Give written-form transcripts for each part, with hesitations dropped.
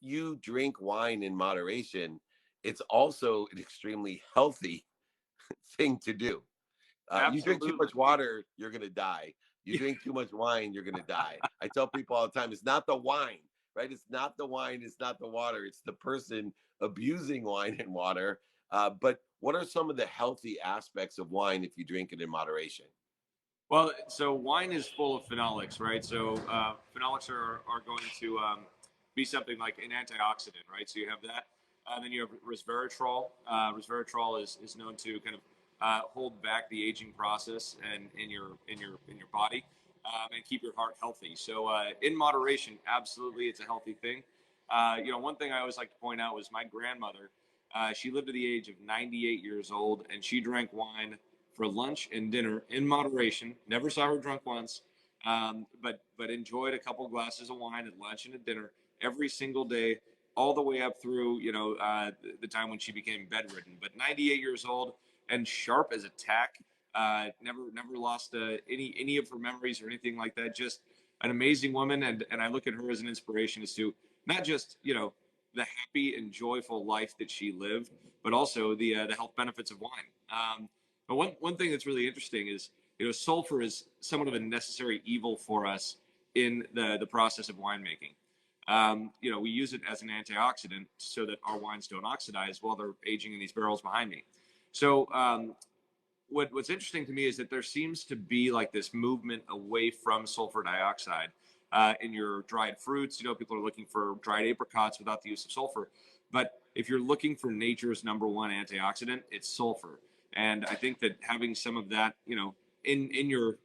you drink wine in moderation, it's also an extremely healthy thing to do. You drink too Absolutely. much water, you're going to die. You drink too much wine, you're going to die. I tell people all the time, it's not the wine, right? It's not the wine, it's not the water, it's the person abusing wine and water. But what are some of the healthy aspects of wine if you drink it in moderation? Well, so wine is full of phenolics, right? So phenolics are going to be something like an antioxidant, right? So you have that. Then you have resveratrol. Resveratrol is known to kind of hold back the aging process and in your body and keep your heart healthy. So in moderation, absolutely, it's a healthy thing. One thing I always like to point out was my grandmother. She lived to the age of 98 years old, and she drank wine for lunch and dinner in moderation. Never saw her drunk once, but enjoyed a couple glasses of wine at lunch and at dinner every single day, all the way up through the time when she became bedridden. But 98 years old and sharp as a tack. Never lost any of her memories or anything like that. Just an amazing woman, and I look at her as an inspiration as to not just the happy and joyful life that she lived, but also the health benefits of wine. But one thing that's really interesting is sulfur is somewhat of a necessary evil for us in the process of winemaking. We use it as an antioxidant so that our wines don't oxidize while they're aging in these barrels behind me. So what's interesting to me is that there seems to be like this movement away from sulfur dioxide in your dried fruits. People are looking for dried apricots without the use of sulfur. But if you're looking for nature's number one antioxidant, it's sulfur. And I think that having some of that, in your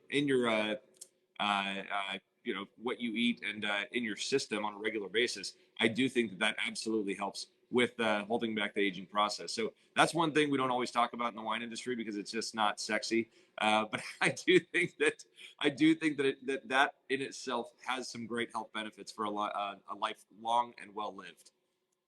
what you eat and in your system on a regular basis, I do think that absolutely helps with holding back the aging process. So that's one thing we don't always talk about in the wine industry because it's just not sexy. But I do think that that in itself has some great health benefits for a life long and well lived.